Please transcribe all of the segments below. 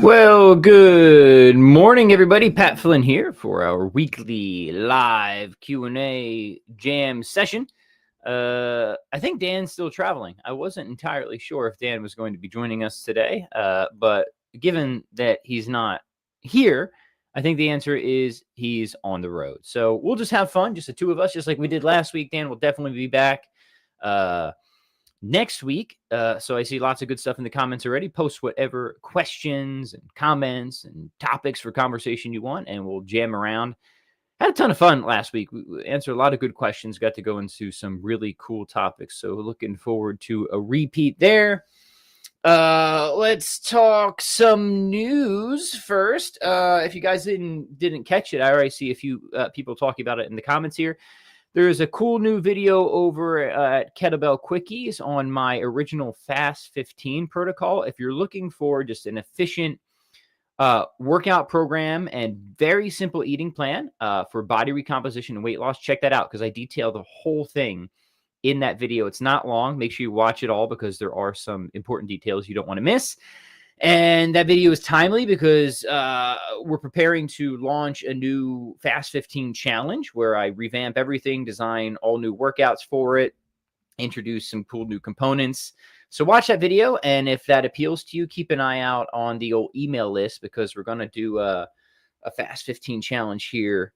Well, good morning, everybody. Pat Flynn here for our weekly live Q&A jam session. I think Dan's still traveling. I wasn't entirely sure if Dan was going to be joining us today, but given that he's not here, I think the answer is he's on the road. So we'll just have fun, just the two of us, just like we did last week. Dan will definitely be back next week. So I see lots of good stuff in the comments already. Post whatever questions and comments and topics for conversation you want, and we'll jam around. Had a ton of fun last week. We answered a lot of good questions, got to go into some really cool topics. So looking forward to a repeat there. Let's talk some news first. If you guys didn't catch it, I already see a few people talking about it in the comments here. There's a cool new video over at Kettlebell Quickies on my original Fast 15 protocol. If you're looking for just an efficient workout program and very simple eating plan for body recomposition and weight loss, check that out because I detail the whole thing in that video. It's not long. Make sure you watch it all because there are some important details you don't want to miss. And that video is timely because we're preparing to launch a new Fast 15 challenge where I revamp everything, design all new workouts for it, introduce some cool new components. So watch that video. And if that appeals to you, keep an eye out on the old email list because we're going to do a Fast 15 challenge here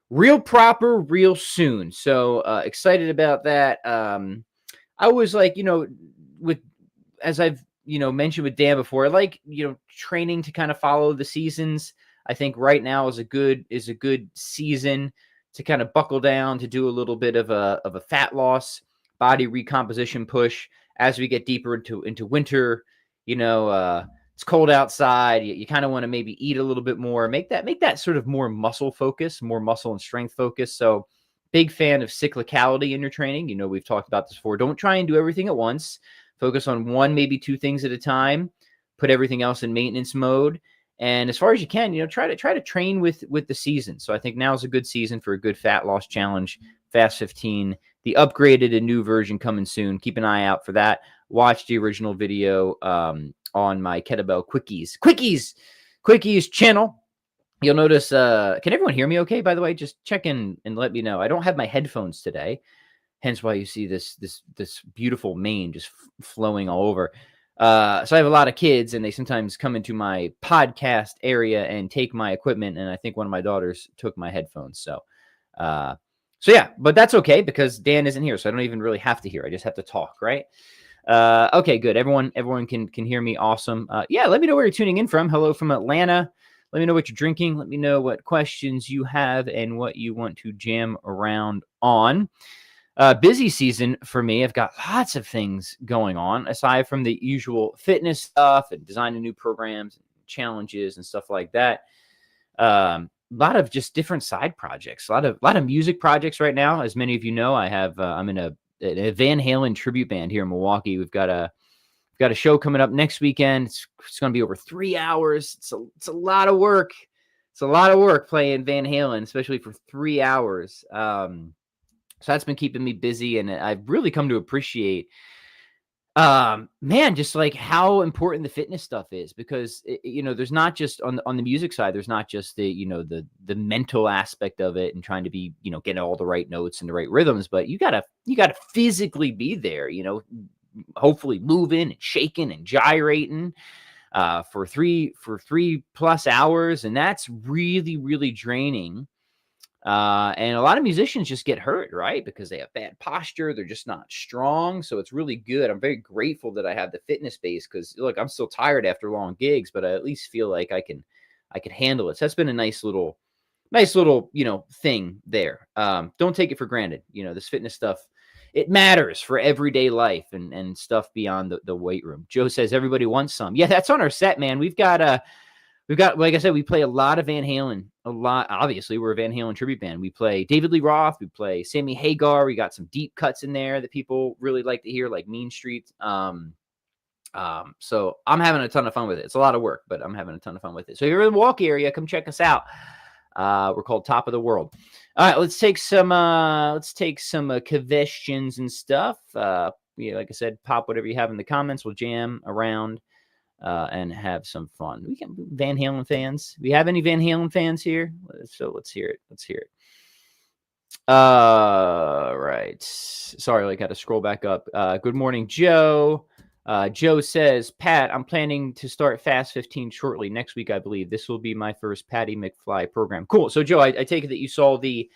real proper, real soon. So excited about that. I was like, as I've mentioned with Dan before, I like, training to kind of follow the seasons. I think right now is a good season to kind of buckle down, to do a little bit of a fat loss, body recomposition push as we get deeper into winter. It's cold outside. You kind of want to maybe eat a little bit more, make that sort of more muscle focus, more muscle and strength focus. So big fan of cyclicality in your training. We've talked about this before. Don't try and do everything at once. Focus on one, maybe two things at a time. Put everything else in maintenance mode. And as far as you can, try to train with the season. So I think now is a good season for a good fat loss challenge. Fast 15, the upgraded and new version coming soon. Keep an eye out for that. Watch the original video on my Kettlebell Quickies channel. You'll notice, can everyone hear me okay, by the way? Just check in and let me know. I don't have my headphones today, hence why you see this beautiful mane just flowing all over. So I have a lot of kids, and they sometimes come into my podcast area and take my equipment, and I think one of my daughters took my headphones. So yeah, but that's okay because Dan isn't here, so I don't even really have to hear. I just have to talk, right? Okay, good. Everyone can hear me. Awesome. Yeah, let me know where you're tuning in from. Hello from Atlanta. Let me know what you're drinking. Let me know what questions you have and what you want to jam around on. Busy season for me. I've got lots of things going on aside from the usual fitness stuff and designing new programs, and challenges, and stuff like that. A lot of just different side projects. A lot of music projects right now. As many of you know, I have I'm in a Van Halen tribute band here in Milwaukee. We've got a show coming up next weekend. It's going to be over 3 hours. It's a lot of work. It's a lot of work playing Van Halen, especially for 3 hours. So that's been keeping me busy, and I've really come to appreciate, just like how important the fitness stuff is because there's not just on the music side. There's not just the mental aspect of it and trying to be getting all the right notes and the right rhythms, but you gotta physically be there. Hopefully moving and shaking and gyrating for 3+ hours, and that's really, really draining. And a lot of musicians just get hurt, right? Because they have bad posture. They're just not strong. So it's really good. I'm very grateful that I have the fitness base because look, I'm still tired after long gigs, but I at least feel like I can handle it. So that's been a nice little, thing there. Don't take it for granted. This fitness stuff, it matters for everyday life and stuff beyond the weight room. Joe says everybody wants some. Yeah, that's on our set, man. We've got, like I said, we play a lot of Van Halen. A lot. Obviously, we're a Van Halen tribute band. We play David Lee Roth. We play Sammy Hagar. We got some deep cuts in there that people really like to hear, like Mean Streets. So I'm having a ton of fun with it. It's a lot of work, but I'm having a ton of fun with it. So if you're in the Milwaukee area, come check us out. We're called Top of the World. All right, let's take some questions and stuff. Like I said, pop whatever you have in the comments. We'll jam around. and have some fun. We can Van Halen fans. We have any Van Halen fans here? So let's hear it. Let's hear it. Right. Sorry, I got to scroll back up. Good morning, Joe. Joe says, Pat, I'm planning to start Fast 15 shortly next week, I believe. This will be my first Patty McFly program. Cool. So, Joe, I take it that you saw the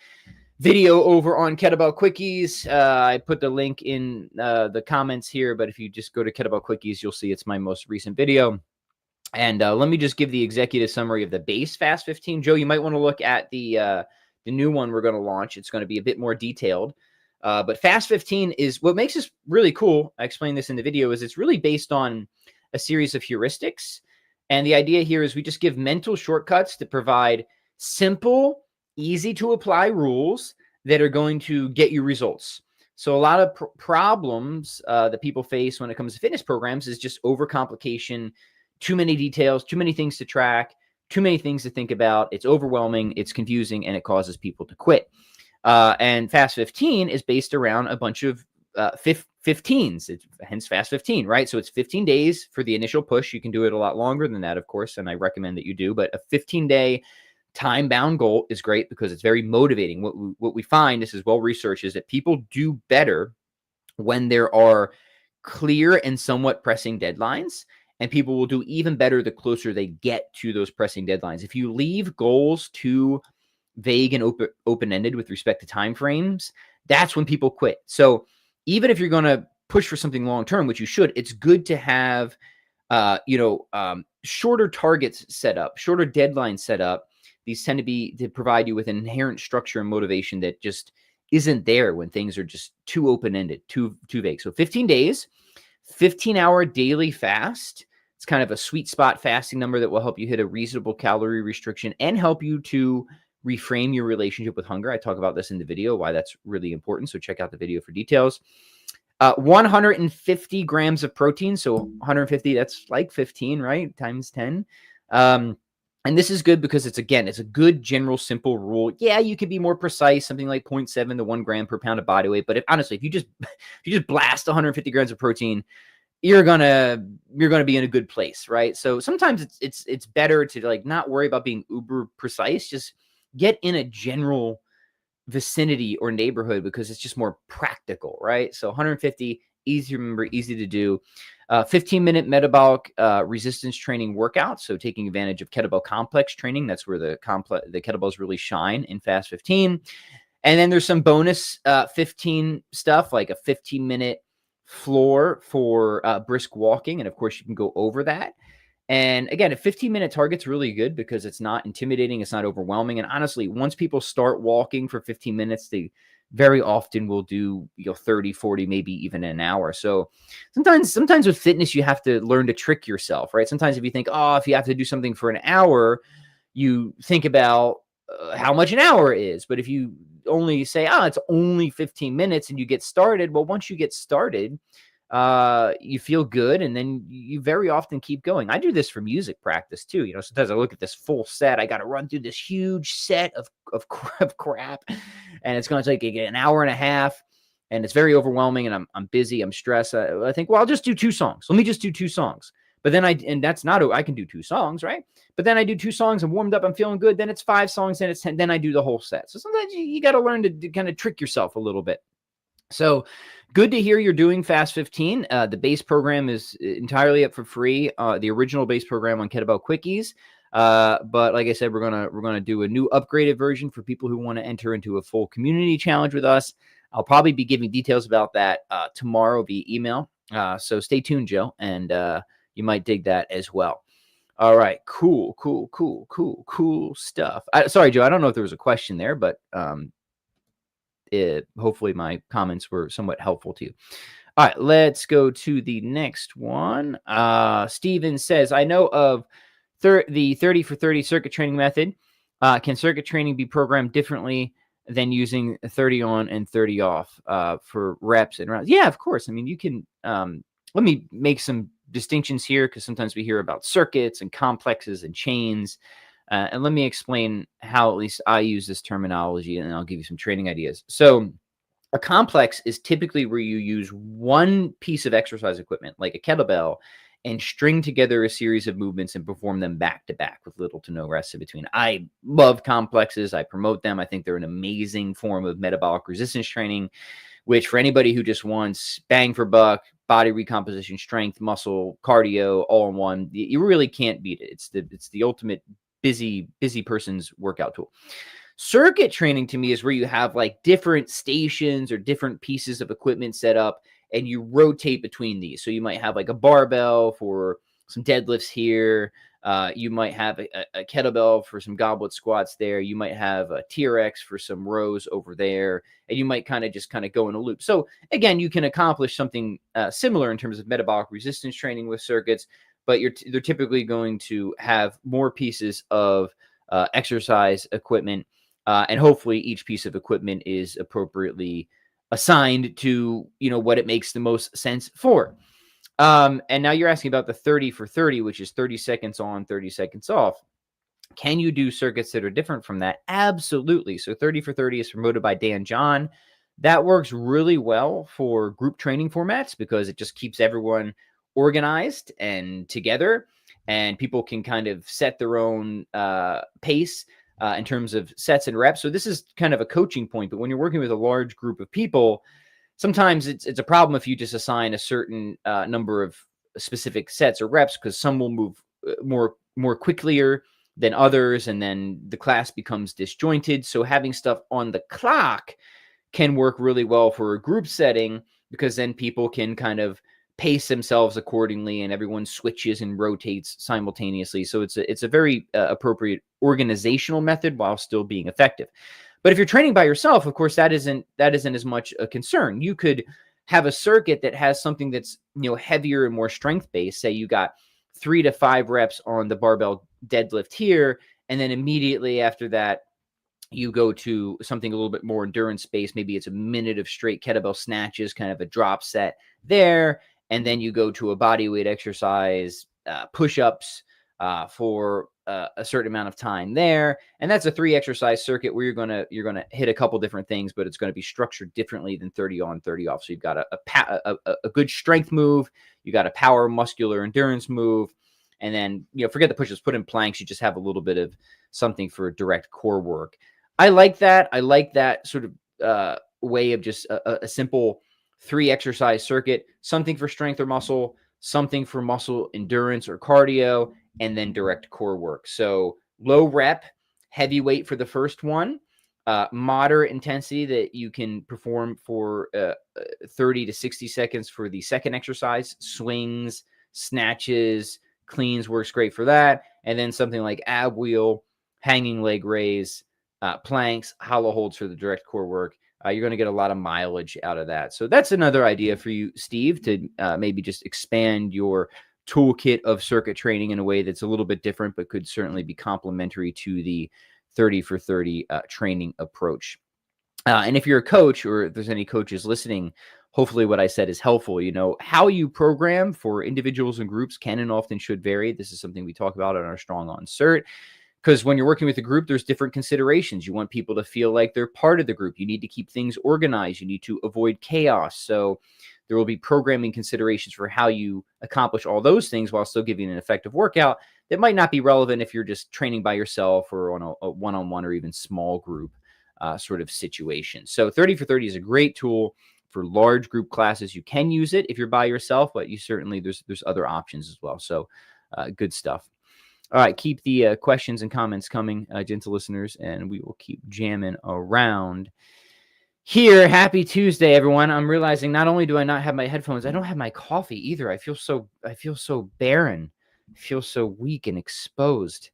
video over on Kettlebell Quickies. I put the link in the comments here, but if you just go to Kettlebell Quickies, you'll see it's my most recent video. And let me just give the executive summary of the base Fast 15. Joe, you might want to look at the new one we're going to launch. It's going to be a bit more detailed. But Fast 15 is what makes this really cool. I explained this in the video, is it's really based on a series of heuristics. And the idea here is we just give mental shortcuts to provide simple, easy to apply rules that are going to get you results. So a lot of problems that people face when it comes to fitness programs is just overcomplication, too many details, too many things to track, too many things to think about. It's overwhelming, it's confusing, and it causes people to quit. And Fast 15 is based around a bunch of 15s, hence Fast 15, right? So it's 15 days for the initial push. You can do it a lot longer than that, of course, and I recommend that you do. But a 15-day time-bound goal is great because it's very motivating. What we find, this is well-researched, is that people do better when there are clear and somewhat pressing deadlines. And people will do even better the closer they get to those pressing deadlines. If you leave goals too vague and open-ended with respect to timeframes, that's when people quit. So even if you're going to push for something long-term, which you should, it's good to have, shorter targets set up, shorter deadlines set up. These tend to provide you with an inherent structure and motivation that just isn't there when things are just too open-ended, too vague. So 15 days, 15-hour daily fast. It's kind of a sweet spot fasting number that will help you hit a reasonable calorie restriction and help you to reframe your relationship with hunger. I talk about this in the video, why that's really important. So check out the video for details. 150 grams of protein. So 150, that's like 15, right? Times 10. And this is good because it's a good general simple rule. Yeah, you could be more precise, something like 0.7 to 1 gram per pound of body weight. But honestly, if you just blast 150 grams of protein, you're gonna be in a good place, right? So sometimes it's better to not worry about being uber precise. Just get in a general vicinity or neighborhood because it's just more practical, right? So 150, easy to remember, easy to do. 15-minute metabolic resistance training workout. So taking advantage of kettlebell complex training. That's where the kettlebells really shine in Fast 15. And then there's some bonus 15 stuff, like a 15-minute floor for brisk walking. And of course, you can go over that. And again, a 15-minute target's really good because it's not intimidating. It's not overwhelming. And honestly, once people start walking for 15 minutes, they very often will do 30, 40, maybe even an hour. So sometimes with fitness, you have to learn to trick yourself, right? Sometimes if you think, if you have to do something for an hour, you think about how much an hour is. But if you only say, it's only 15 minutes and you get started, well, once you get started, you feel good, and then you very often keep going. I do this for music practice too. Sometimes I look at this full set. I got to run through this huge set of crap, and it's going to take an hour and a half, and it's very overwhelming. And I'm busy. I'm stressed. I think, well, I'll just do 2 songs. Let me just do 2 songs. But then I can do 2 songs, right? But then I do 2 songs. I'm warmed up. I'm feeling good. Then it's 5 songs. Then it's 10. Then I do the whole set. So sometimes you got to learn to kind of trick yourself a little bit. So good to hear you're doing Fast 15. The base program is entirely up for free. The original base program on Kettlebell Quickies. But like I said, we're gonna do a new upgraded version for people who want to enter into a full community challenge with us. I'll probably be giving details about that tomorrow via email. So stay tuned, Joe, and you might dig that as well. All right, cool stuff. Sorry, Joe, I don't know if there was a question there, but hopefully my comments were somewhat helpful to you. All right, let's go to the next one. Steven says, I know of the 30 for 30 circuit training method. Can circuit training be programmed differently than using 30 on and 30 off for reps and rounds? Yeah, of course. I mean, you can, let me make some distinctions here because sometimes we hear about circuits and complexes and chains. And let me explain how at least I use this terminology, and I'll give you some training ideas. So a complex is typically where you use one piece of exercise equipment, like a kettlebell, and string together a series of movements and perform them back to back with little to no rest in between. I love complexes. I promote them. I think they're an amazing form of metabolic resistance training, which for anybody who just wants bang for buck, body recomposition, strength, muscle, cardio, all in one, you really can't beat it. It's the ultimate busy person's workout tool. Circuit training to me is where you have like different stations or different pieces of equipment set up and you rotate between these. So you might have like a barbell for some deadlifts here. You might have a kettlebell for some goblet squats there. You might have a TRX for some rows over there. And you might kind of go in a loop. So again, you can accomplish something similar in terms of metabolic resistance training with circuits, but they're typically going to have more pieces of exercise equipment. And hopefully each piece of equipment is appropriately assigned to, what it makes the most sense for. And now you're asking about the 30 for 30, which is 30 seconds on, 30 seconds off. Can you do circuits that are different from that? Absolutely. So 30 for 30 is promoted by Dan John. That works really well for group training formats because it just keeps everyone organized and together, and people can kind of set their own pace in terms of sets and reps. So this is kind of a coaching point, but when you're working with a large group of people, sometimes it's a problem if you just assign a certain number of specific sets or reps, because some will move more quickly than others, and then the class becomes disjointed. So having stuff on the clock can work really well for a group setting, because then people can kind of pace themselves accordingly and everyone switches and rotates simultaneously. So it's a very appropriate organizational method while still being effective. But if you're training by yourself, of course, that isn't as much a concern. You could have a circuit that has something that's heavier and more strength based. Say you got 3 to 5 reps on the barbell deadlift here, and then immediately after that, you go to something a little bit more endurance based. Maybe it's a minute of straight kettlebell snatches, kind of a drop set there. And then you go to a body weight exercise, push-ups for a certain amount of time there. And that's a 3 exercise circuit where you're gonna hit a couple different things, but it's going to be structured differently than 30 on, 30 off. So you've got a good strength move, you got a power muscular endurance move, and then forget the push-ups, put in planks. You just have a little bit of something for direct core work. I like that. I like that sort of way of just a simple 3 exercise circuit, something for strength or muscle, something for muscle endurance or cardio, and then direct core work. So low rep, heavy weight for the first one, moderate intensity that you can perform for 30 to 60 seconds for the second exercise, swings, snatches, cleans works great for that. And then something like ab wheel, hanging leg raise, planks, hollow holds for the direct core work. You're going to get a lot of mileage out of that. So that's another idea for you, Steve, to maybe just expand your toolkit of circuit training in a way that's a little bit different, but could certainly be complementary to the 30 for 30 training approach. And if you're a coach, or if there's any coaches listening, hopefully what I said is helpful. How you program for individuals and groups can and often should vary. This is something we talk about in our Strong On Cert. Because when you're working with a group, there's different considerations. You want people to feel like they're part of the group. You need to keep things organized. You need to avoid chaos. So there will be programming considerations for how you accomplish all those things while still giving an effective workout that might not be relevant if you're just training by yourself or on a one-on-one or even small group sort of situation. So 30 for 30 is a great tool for large group classes. You can use it if you're by yourself, but you certainly, there's other options as well. So good stuff. All right, keep the questions and comments coming, gentle listeners, and we will keep jamming around here. Happy Tuesday, everyone. I'm realizing not only do I not have my headphones, I don't have my coffee either. I feel so barren. I feel so weak and exposed.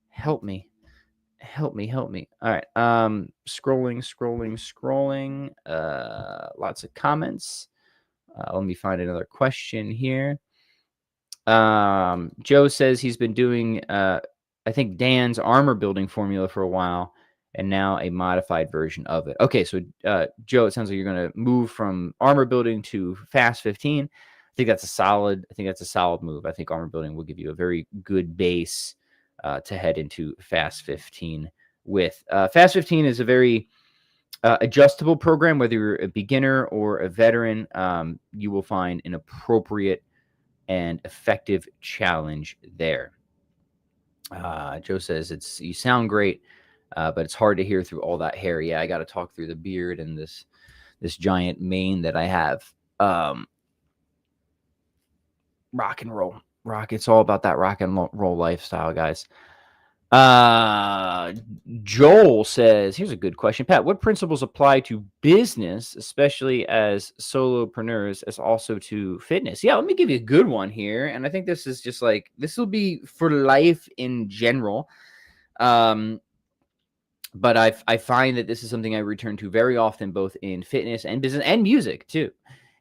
Help me. All right. Scrolling. Lots of comments. Let me find another question here. Joe says he's been doing I think Dan's armor building formula for a while, and now a modified version of it. Okay, so Joe, it sounds like you're going to move from armor building to Fast 15. I think that's a solid move. I think armor building will give you a very good base to head into Fast 15 with. Fast 15 is a very adjustable program. Whether you're a beginner or a veteran, you will find an appropriate and effective challenge there. Joe says you sound great, but it's hard to hear through all that hair. Yeah, I got to talk through the beard and this giant mane that I have. Rock and roll. It's all about that rock and roll lifestyle, guys. Joel says, here's a good question, Pat. What principles apply to business, especially as solopreneurs, as also to fitness? Yeah, let me give you a good one here. And I think this is just like, this will be for life in general. But I find that this is something I return to very often, both in fitness and business and music too.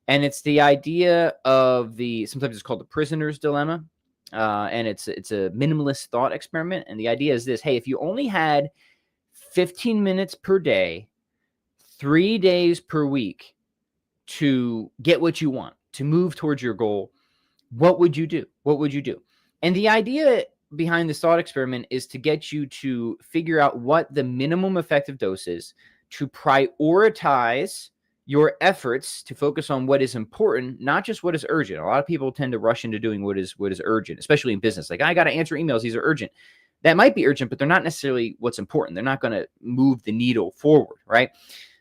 And it's the idea of sometimes it's called the prisoner's dilemma. And it's a minimalist thought experiment. And the idea is this: hey, if you only had 15 minutes per day, 3 days per week to get what you want, to move towards your goal, what would you do? What would you do? And the idea behind this thought experiment is to get you to figure out what the minimum effective dose is, to prioritize your efforts, to focus on what is important, not just what is urgent. A lot of people tend to rush into doing what is urgent, especially in business. Like, I got to answer emails. These are urgent. That might be urgent, but they're not necessarily what's important. They're not going to move the needle forward, right?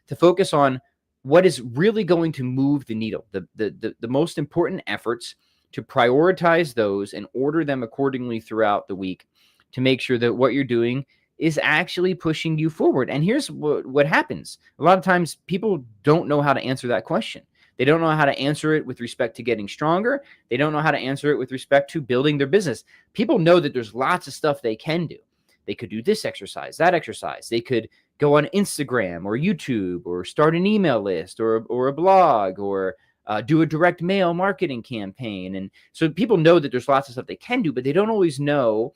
To focus on what is really going to move the needle, the most important efforts, to prioritize those and order them accordingly throughout the week to make sure that what you're doing is actually pushing you forward. And here's what happens. A lot of times people don't know how to answer that question. They don't know how to answer it with respect to getting stronger. They don't know how to answer it with respect to building their business. People know that there's lots of stuff they can do. They could do this exercise, that exercise. They could go on Instagram or YouTube or start an email list or a blog or do a direct mail marketing campaign. And so people know that there's lots of stuff they can do, but they don't always know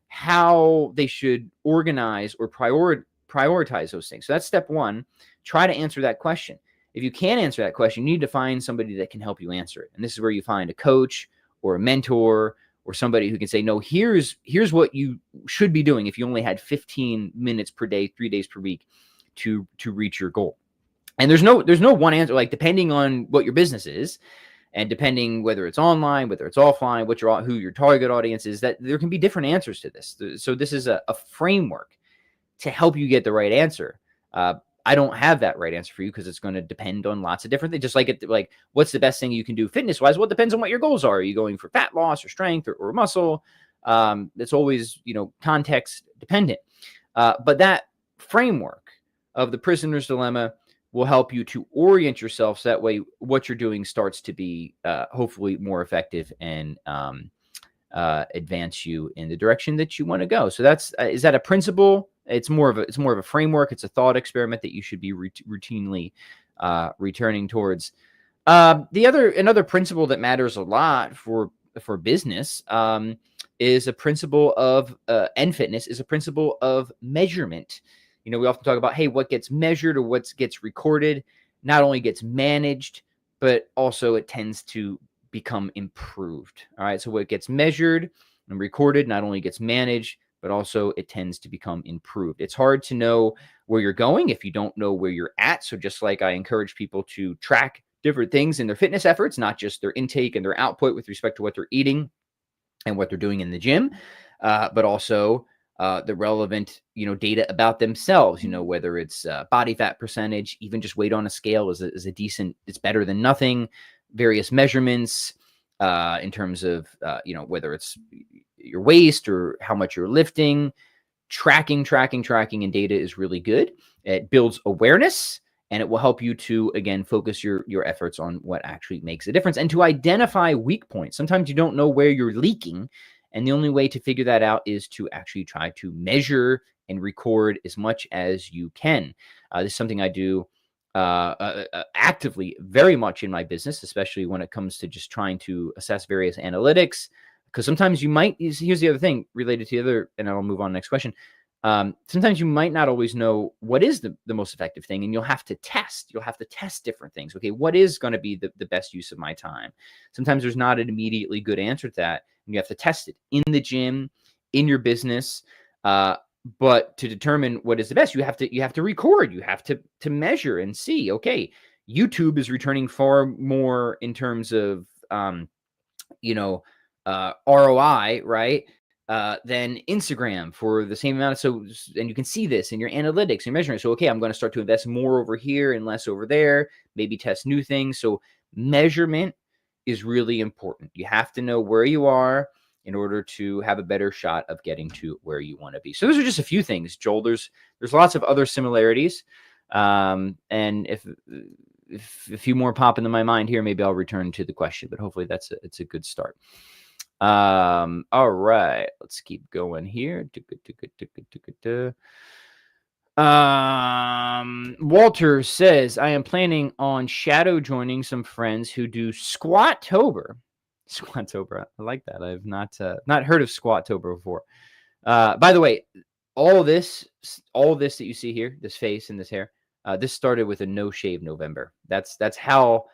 how they should organize or prioritize those things. So that's step one. Try to answer that question. If you can't answer that question, you need to find somebody that can help you answer it. And this is where you find a coach or a mentor or somebody who can say, no, here's what you should be doing if you only had 15 minutes per day, 3 days per week to reach your goal. And there's no one answer, like, depending on what your business is, and depending whether it's online, whether it's offline, who your target audience is, that there can be different answers to this. So this is a framework to help you get the right answer. I don't have that right answer for you because it's going to depend on lots of different things. Just like what's the best thing you can do fitness-wise? Well, it depends on what your goals are. Are you going for fat loss or strength or muscle? It's always, context dependent. But that framework of the prisoner's dilemma will help you to orient yourself so that way what you're doing starts to be hopefully more effective and advance you in the direction that you want to go. So is that a principle? It's more of a framework. It's a thought experiment that you should be routinely returning towards. Another principle that matters a lot for business is a principle of and fitness is a principle of measurement. We often talk about, hey, what gets measured or what gets recorded not only gets managed, but also it tends to become improved. All right. So what gets measured and recorded not only gets managed, but also it tends to become improved. It's hard to know where you're going if you don't know where you're at. So just like I encourage people to track different things in their fitness efforts, not just their intake and their output with respect to what they're eating and what they're doing in the gym, but also the relevant, data about themselves, whether it's body fat percentage, even just weight on a scale is a decent, it's better than nothing. Various measurements in terms of, whether it's your waist or how much you're lifting. Tracking and data is really good. It builds awareness, and it will help you to, again, focus your efforts on what actually makes a difference and to identify weak points. Sometimes you don't know where you're leaking, and the only way to figure that out is to actually try to measure and record as much as you can. This is something I do actively very much in my business, especially when it comes to just trying to assess various analytics. Because sometimes here's the other thing related to the other, and I'll move on to the next question. Sometimes you might not always know what is the most effective thing, and you'll have to test. You'll have to test different things. Okay, what is going to be the best use of my time? Sometimes there's not an immediately good answer to that, and you have to test it in the gym, in your business. But to determine what is the best, you have to record. You have to measure and see. Okay, YouTube is returning far more in terms of ROI, right? Then Instagram for the same amount. And you can see this in your analytics and measuring. So, okay, I'm going to start to invest more over here and less over there, maybe test new things. So measurement is really important. You have to know where you are in order to have a better shot of getting to where you want to be. So those are just a few things, Joel. There's lots of other similarities. And if a few more pop into my mind here, maybe I'll return to the question, but hopefully it's a good start. All right, let's keep going here. Walter says, I am planning on shadow joining some friends who do Squattober. Squattober, I like that. I've not heard of Squattober before. By the way, all this that you see here, this face and this hair, this started with a no shave November. That's how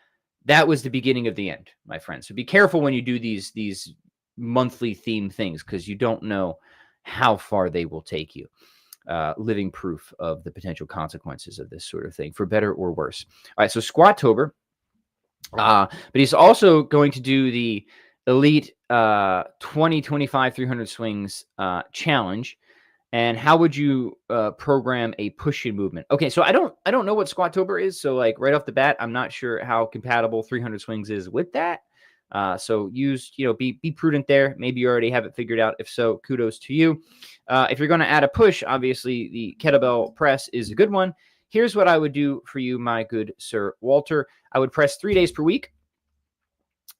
that was the beginning of the end, my friends. So be careful when you do these monthly theme things, because you don't know how far they will take you. Living proof of the potential consequences of this sort of thing, for better or worse. All right, so Squattober. But he's also going to do the Elite 2025 300 Swings Challenge. And how would you program a push-in movement? Okay, so I don't know what Squattober is. So like right off the bat, I'm not sure how compatible 300 Swings is with that. So be prudent there. Maybe you already have it figured out. If so, kudos to you. If you're going to add a push, obviously the kettlebell press is a good one. Here's what I would do for you, my good sir Walter. I would press 3 days per week.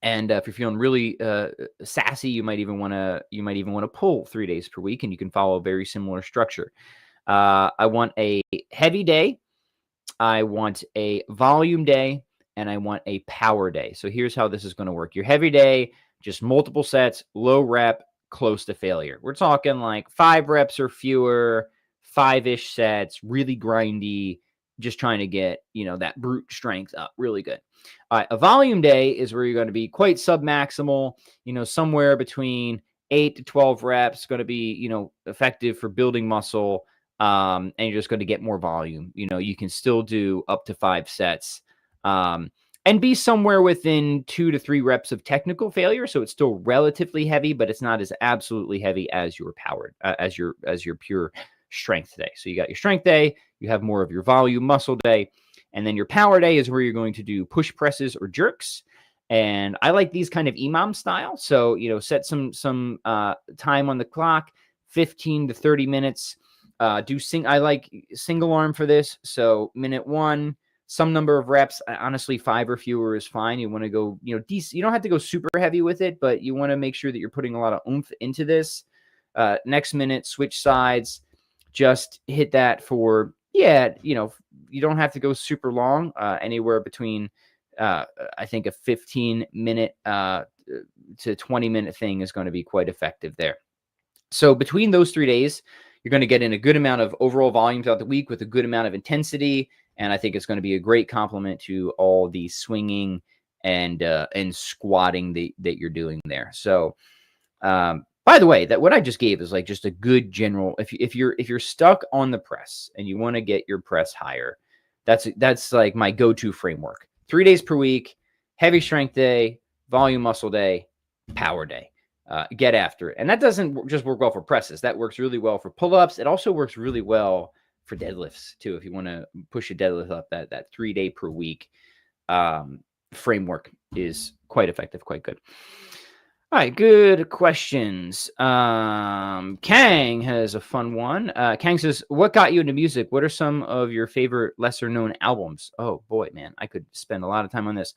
And if you're feeling really sassy, you might even want to pull 3 days per week, and you can follow a very similar structure. I want a heavy day, I want a volume day, and I want a power day. So here's how this is going to work. Your heavy day, just multiple sets, low rep, close to failure. We're talking like 5 reps or fewer, 5-ish sets, really grindy, just trying to get, that brute strength up really good. All right, a volume day is where you're going to be quite submaximal, somewhere between 8 to 12 reps, going to be, effective for building muscle, and you're just going to get more volume. You can still do up to 5 sets, and be somewhere within 2 to 3 reps of technical failure. So it's still relatively heavy, but it's not as absolutely heavy as your powered, as your pure strength day. So you got your strength day, you have more of your volume muscle day, and then your power day is where you're going to do push presses or jerks. And I like these kind of EMOM style. So, set some time on the clock, 15 to 30 minutes. I like single arm for this. So minute 1, some number of reps. Honestly, 5 or fewer is fine. You want to go, decent. You don't have to go super heavy with it, but you want to make sure that you're putting a lot of oomph into this. Next minute, switch sides. Just hit that for, you don't have to go super long, anywhere between, I think a 15-minute to 20-minute thing is going to be quite effective there. So between those 3 days, you're going to get in a good amount of overall volume throughout the week with a good amount of intensity. And I think it's going to be a great complement to all the swinging and squatting that you're doing there. So, by the way, that what I just gave is like just a good general. If you're stuck on the press and you want to get your press higher, that's like my go-to framework. 3 days per week, heavy strength day, volume muscle day, power day. Get after it. And that doesn't just work well for presses. That works really well for pull-ups. It also works really well for deadlifts too. If you want to push a deadlift up, that 3 day per week framework is quite effective, quite good. All right, good questions. Kang has a fun one. Kang says, what got you into music? What are some of your favorite lesser known albums? Oh boy, man, I could spend a lot of time on this.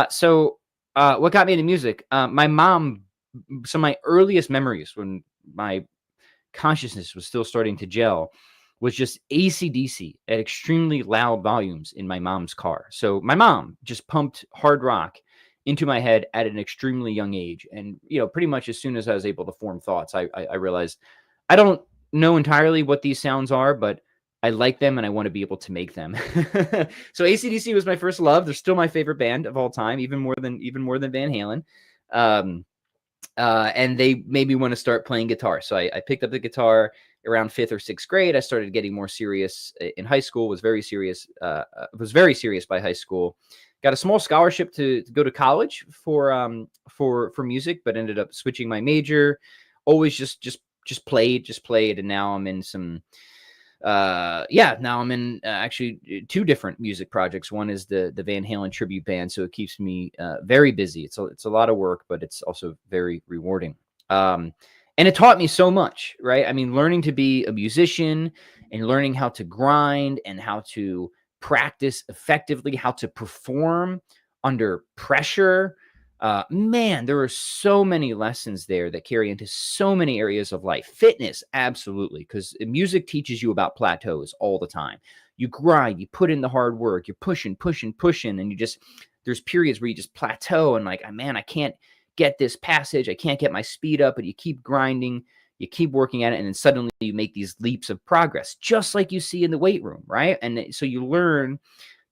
So what got me into music? My mom, some of my earliest memories when my consciousness was still starting to gel was just AC/DC at extremely loud volumes in my mom's car. So my mom just pumped hard rock into my head at an extremely young age. And, pretty much as soon as I was able to form thoughts, I realized I don't know entirely what these sounds are, but I like them and I want to be able to make them. So AC/DC was my first love. They're still my favorite band of all time, even more than Van Halen. And they made me want to start playing guitar. So I picked up the guitar around 5th or 6th grade. I started getting more serious in high school, was very serious by high school. got a small scholarship to go to college for music, but ended up switching my major. Always just played, and now I'm in some now I'm in actually 2 different music projects. One is the Van Halen tribute band, so it keeps me very busy. It's a lot of work, but it's also very rewarding. And it taught me so much, right? I mean, learning to be a musician and learning how to grind and how to practice effectively, how to perform under pressure. Man, there are so many lessons there that carry into so many areas of life. Fitness, absolutely, because music teaches you about plateaus all the time. You grind, you put in the hard work, you're pushing, and there's periods where you just plateau and like, man, I can't get this passage, I can't get my speed up, but you keep grinding, you keep working at it, and then suddenly you make these leaps of progress, just like you see in the weight room, right? And so you learn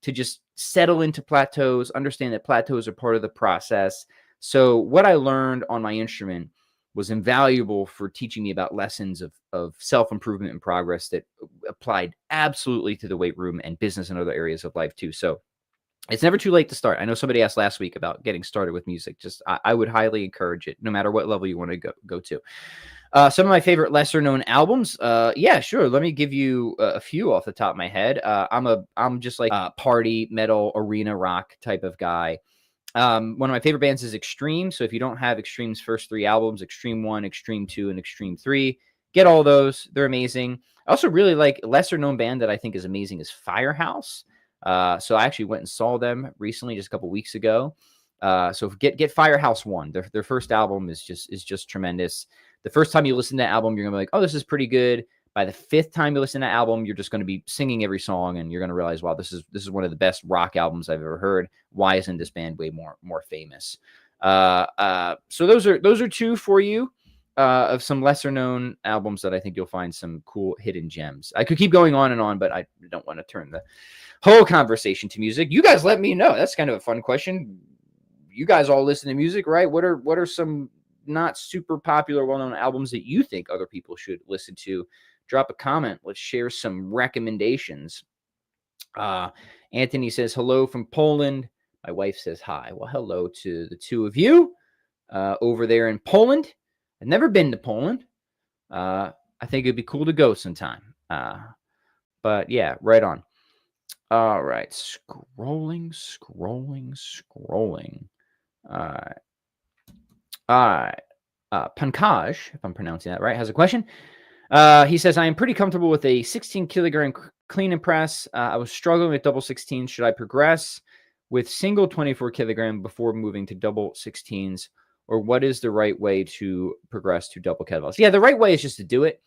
to just settle into plateaus, understand that plateaus are part of the process. So what I learned on my instrument was invaluable for teaching me about lessons of self-improvement and progress that applied absolutely to the weight room and business and other areas of life too. So it's never too late to start. I know somebody asked last week about getting started with music. I would highly encourage it, no matter what level you want to go to. Some of my favorite lesser known albums. Yeah, sure. Let me give you a few off the top of my head. I'm just like a party metal arena rock type of guy. One of my favorite bands is Extreme. So if you don't have Extreme's first 3 albums, Extreme 1, Extreme 2, and Extreme 3, get all those. They're amazing. I also really like a lesser known band that I think is amazing is Firehouse. So I actually went and saw them recently, just a couple weeks ago. So get Firehouse 1. Their first album is just tremendous. The first time you listen to that album, you're gonna be like, oh, this is pretty good. By the 5th time you listen to that album, you're just going to be singing every song, and you're going to realize, wow, this is one of the best rock albums I've ever heard. Why isn't this band way more famous? So those are 2 for you of some lesser known albums that I think you'll find some cool hidden gems. I could keep going on and on, but I don't want to turn the whole conversation to music. You guys let me know. That's kind of a fun question. You guys all listen to music, right? What are some not super popular, well-known albums that you think other people should listen to? Drop a comment. Let's share some recommendations. Anthony says hello from Poland. My wife says hi. Well, hello to the 2 of you over there in Poland. I've never been to Poland. I think it'd be cool to go sometime. But yeah, right on. All right. Scrolling. All right. Pankaj, if I'm pronouncing that right, has a question. He says, I am pretty comfortable with a 16 kilogram clean and press. I was struggling with double 16s. Should I progress with single 24 kilogram before moving to double 16s? Or what is the right way to progress to double kettlebells? Yeah, the right way is just to do it.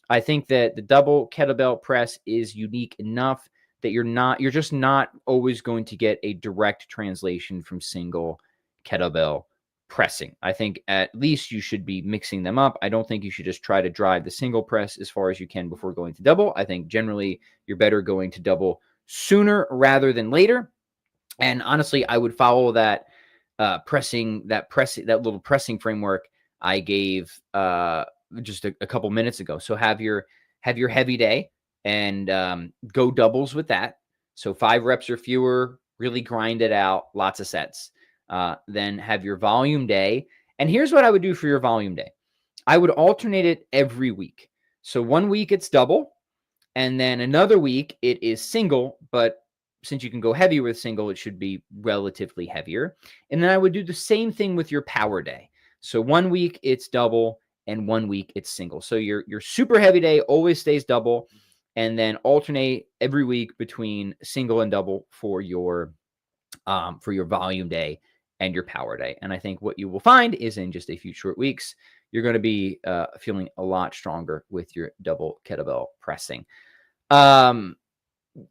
I think that the double kettlebell press is unique enough that you're just not always going to get a direct translation from single kettlebell pressing. I think at least you should be mixing them up. I don't think you should just try to drive the single press as far as you can before going to double. I think generally you're better going to double sooner rather than later. And honestly, I would follow that little pressing framework I gave just a couple minutes ago. So have your heavy day and go doubles with that. So 5 reps or fewer, really grind it out, lots of sets. Then have your volume day. And here's what I would do for your volume day. I would alternate it every week. So 1 week it's double, and then another week it is single, but since you can go heavy with single, it should be relatively heavier. And then I would do the same thing with your power day. So 1 week it's double, and 1 week it's single. So your super heavy day always stays double, and then alternate every week between single and double for your volume day and your power day. And I think what you will find is in just a few short weeks, you're going to be feeling a lot stronger with your double kettlebell pressing. The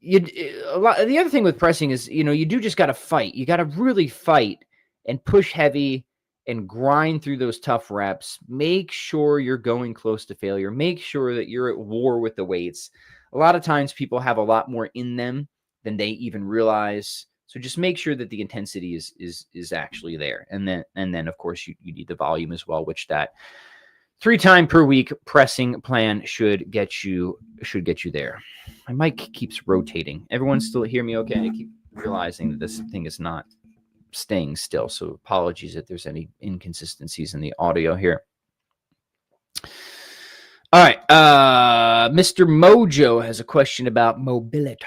other thing with pressing is, you do just got to fight. You got to really fight and push heavy and grind through those tough reps. Make sure you're going close to failure. Make sure that you're at war with the weights. A lot of times people have a lot more in them than they even realize. So just make sure that the intensity is actually there. And then of course you need the volume as well, which that 3 times per week pressing plan should get you there. My mic keeps rotating. Everyone still hear me okay? realizing that this thing is not staying still. So apologies if there's any inconsistencies in the audio here. All right. Mr. Mojo has a question about mobility.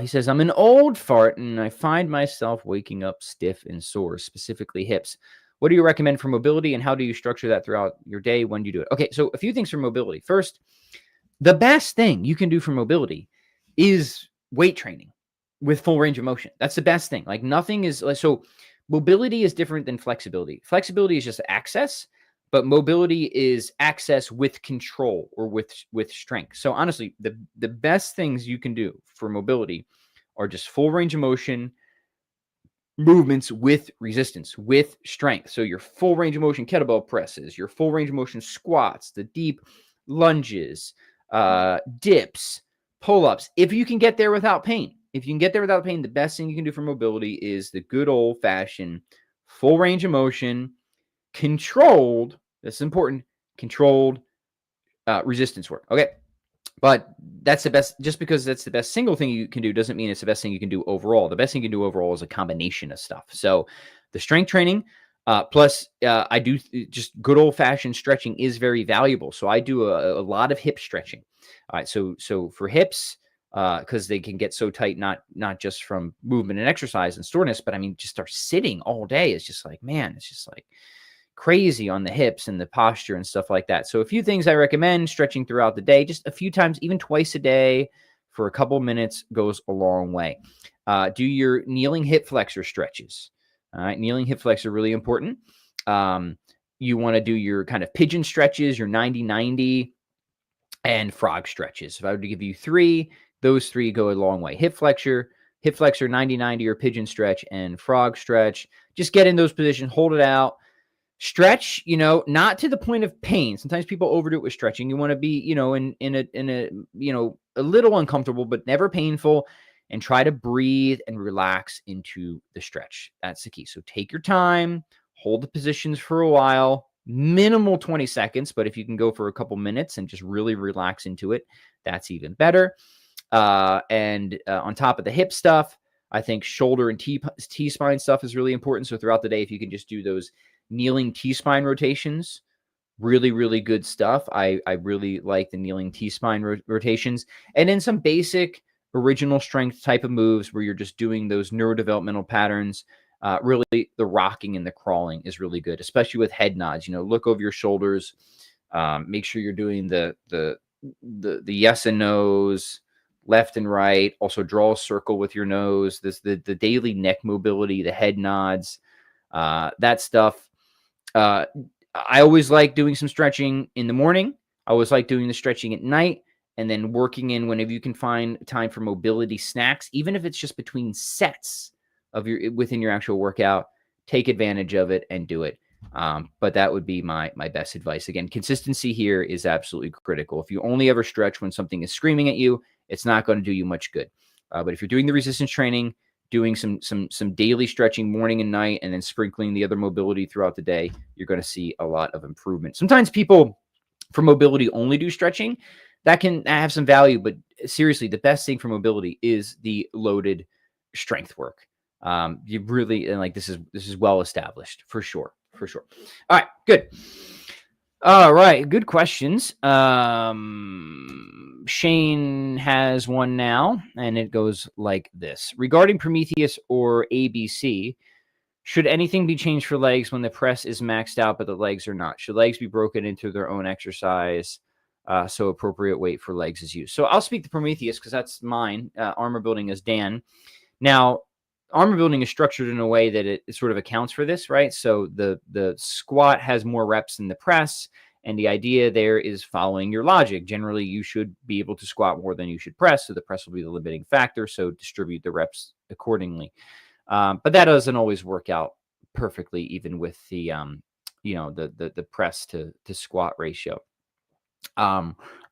He says, I'm an old fart and I find myself waking up stiff and sore, specifically hips. What do you recommend for mobility and how do you structure that throughout your day? When do you do it? Okay, so a few things for mobility. First, the best thing you can do for mobility is weight training with full range of motion. That's the best thing. Like nothing is so mobility is different than flexibility. Flexibility is just access, but mobility is access with control or with strength. So honestly, the best things you can do for mobility are just full range of motion movements with resistance, with strength. So your full range of motion kettlebell presses, your full range of motion squats, the deep lunges, dips, pull-ups. If you can get there without pain, the best thing you can do for mobility is the good old-fashioned full range of motion, controlled, that's important, controlled resistance work. Okay. But that's the best, just because that's the best single thing you can do doesn't mean it's the best thing you can do overall. The best thing you can do overall is a combination of stuff. So the strength training, plus I do just good old fashioned stretching is very valuable. So I do a lot of hip stretching. All right. So for hips, because they can get so tight, not just from movement and exercise and soreness, but I mean, just start sitting all day. It's just like, man, it's just like crazy on the hips and the posture and stuff like that. So a few things I recommend: stretching throughout the day, just a few times, even twice a day for a couple minutes goes a long way. Do your kneeling hip flexor stretches. All right. Kneeling hip flexor, really important. You want to do your kind of pigeon stretches, your 90-90 and frog stretches. If I were to give you three, those three go a long way. Hip flexor, 90-90 or pigeon stretch, and frog stretch. Just get in those positions, hold it out. Stretch, not to the point of pain. Sometimes people overdo it with stretching. You want to be, in a little uncomfortable, but never painful, and try to breathe and relax into the stretch. That's the key. So take your time, hold the positions for a while, minimal 20 seconds, but if you can go for a couple minutes and just really relax into it, that's even better. And on top of the hip stuff, I think shoulder and T-spine stuff is really important. So throughout the day, if you can just do those kneeling T-spine rotations, really, really good stuff. I really like the kneeling T-spine rotations. And then some basic original strength type of moves where you're just doing those neurodevelopmental patterns. Really, the rocking and the crawling is really good, especially with head nods. Look over your shoulders. Make sure you're doing the yes and no's, left and right. Also draw a circle with your nose. The daily neck mobility, the head nods, that stuff. I always like doing some stretching in the morning. I always like doing the stretching at night, and then working in whenever you can find time for mobility snacks, even if it's just between sets of within your actual workout. Take advantage of it and do it. But that would be my best advice. Again, consistency here is absolutely critical. If you only ever stretch when something is screaming at you, it's not going to do you much good. But if you're doing the resistance training, doing some daily stretching morning and night, and then sprinkling the other mobility throughout the day, you're going to see a lot of improvement. Sometimes people for mobility only do stretching. That can have some value, but seriously, the best thing for mobility is the loaded strength work. You really, and like, this is well established for sure. All right, good. All right, good questions. Shane has one now, and it goes like this. Regarding Prometheus or ABC, should anything be changed for legs when the press is maxed out but the legs are not? Should legs be broken into their own exercise so appropriate weight for legs is used? So I'll speak to Prometheus because that's mine. Armor building is Dan. Now, armor building is structured in a way that it sort of accounts for this, right? So the squat has more reps than the press, and the idea there is following your logic. Generally, you should be able to squat more than you should press, so the press will be the limiting factor, so distribute the reps accordingly. But that doesn't always work out perfectly, even with the the press to squat ratio.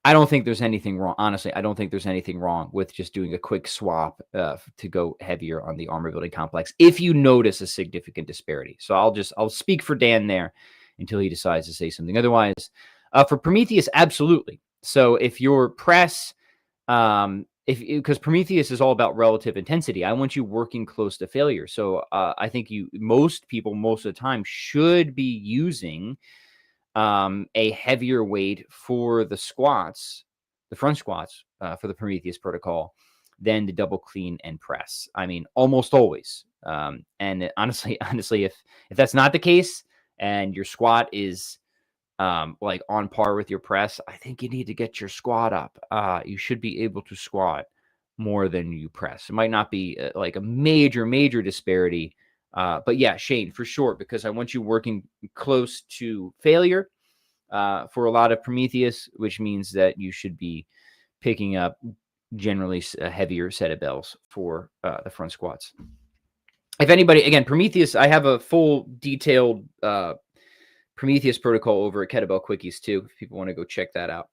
I don't think there's anything wrong. Honestly, I don't think there's anything wrong with just doing a quick swap to go heavier on the armor building complex if you notice a significant disparity. So I'll speak for Dan there until he decides to say something otherwise. For Prometheus, absolutely. So if your press because Prometheus is all about relative intensity. I want you working close to failure. So I think most people, most of the time, should be using a heavier weight for the squats, the front squats for the Prometheus protocol, than the double clean and press. I mean, almost always. And honestly, if that's not the case and your squat is like on par with your press, I think you need to get your squat up. You should be able to squat more than you press. It might not be like a major disparity. But yeah, Shane, for sure, because I want you working close to failure for a lot of Prometheus, which means that you should be picking up generally a heavier set of bells for the front squats. If anybody, again, Prometheus, I have a full detailed Prometheus protocol over at Kettlebell Quickies too, if people want to go check that out.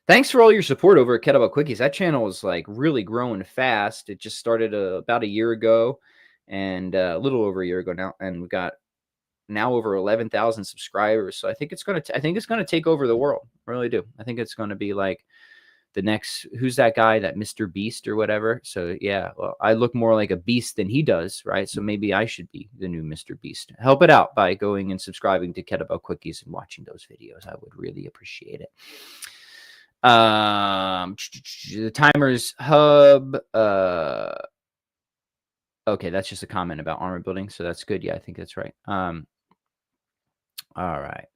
Thanks for all your support over at Kettlebell Quickies. That channel is like really growing fast. It just started about a year ago, and a little over a year ago now, and we got now over 11,000 subscribers. So I think it's going to take over the world. I really do. I think it's going to be like the next, who's that guy, that Mr. Beast or whatever. So yeah, well, I look more like a beast than he does, right? So maybe I should be the new Mr. Beast. Help it out by going and subscribing to Kettlebell Quickies and watching those videos. I would really appreciate it. The Timers Hub. Okay, that's just a comment about armor building, so that's good. Yeah, I think that's right. All right.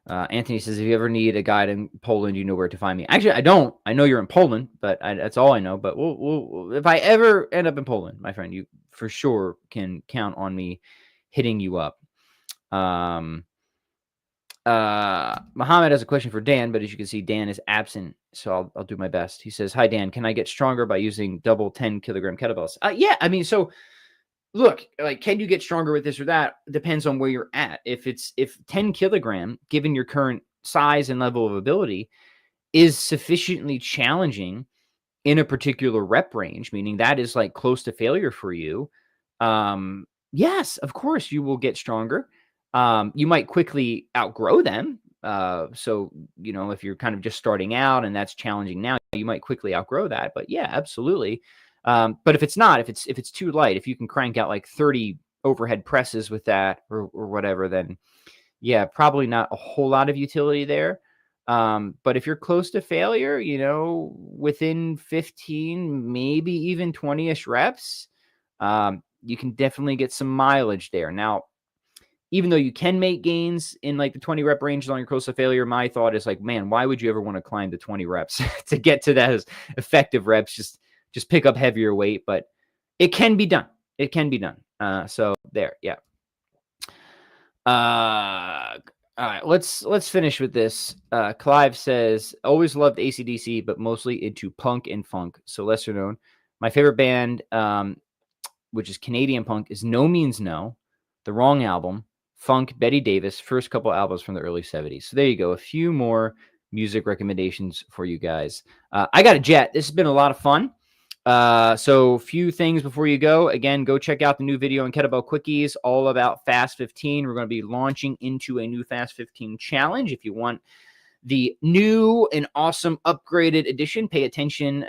Anthony says, if you ever need a guide in Poland, you know where to find me. Actually, I don't. I know you're in Poland, but that's all I know. But we'll if I ever end up in Poland, my friend, you for sure can count on me hitting you up. Muhammad has a question for Dan, but as you can see, Dan is absent, so I'll do my best. He says, hi, Dan, can I get stronger by using double 10-kilogram kettlebells? Yeah, I mean, so look, like, can you get stronger with this or that? Depends on where you're at. If 10 kilogram, given your current size and level of ability, is sufficiently challenging in a particular rep range, meaning that is like close to failure for you, yes, of course you will get stronger. You might quickly outgrow them. So, you know, if you're kind of just starting out and that's challenging now, you might quickly outgrow that. But yeah, absolutely. But if it's not, if it's too light, if you can crank out like 30 overhead presses with that or whatever, then yeah, probably not a whole lot of utility there. But if you're close to failure, you know, within 15, maybe even 20-ish reps, you can definitely get some mileage there. Now, even though you can make gains in like the 20 rep range on your close to failure, my thought is like, man, why would you ever want to climb to 20 reps to get to those effective reps? Just pick up heavier weight, but it can be done. It can be done. So there, yeah. All right, let's finish with this. Clive says, always loved AC/DC, but mostly into punk and funk. So lesser known. My favorite band, which is Canadian punk, is No Means No, The Wrong Album, Funk, Betty Davis, first couple albums from the early 70s. So there you go. A few more music recommendations for you guys. I got a jet. This has been a lot of fun. So few things before you go. Again, go check out the new video on Kettlebell Quickies, all about Fast 15. We're going to be launching into a new Fast 15 challenge. If you want the new and awesome upgraded edition, pay attention,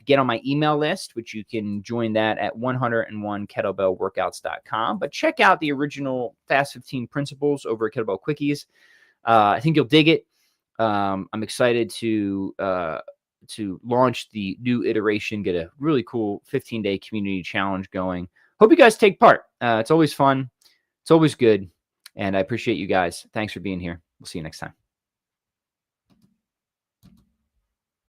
get on my email list, which you can join that at 101kettlebellworkouts.com. But check out the original Fast 15 principles over at Kettlebell Quickies. I think you'll dig it. I'm excited to launch the new iteration, get a really cool 15-day community challenge going. Hope you guys take part. It's always fun. It's always good. And I appreciate you guys. Thanks for being here. We'll see you next time.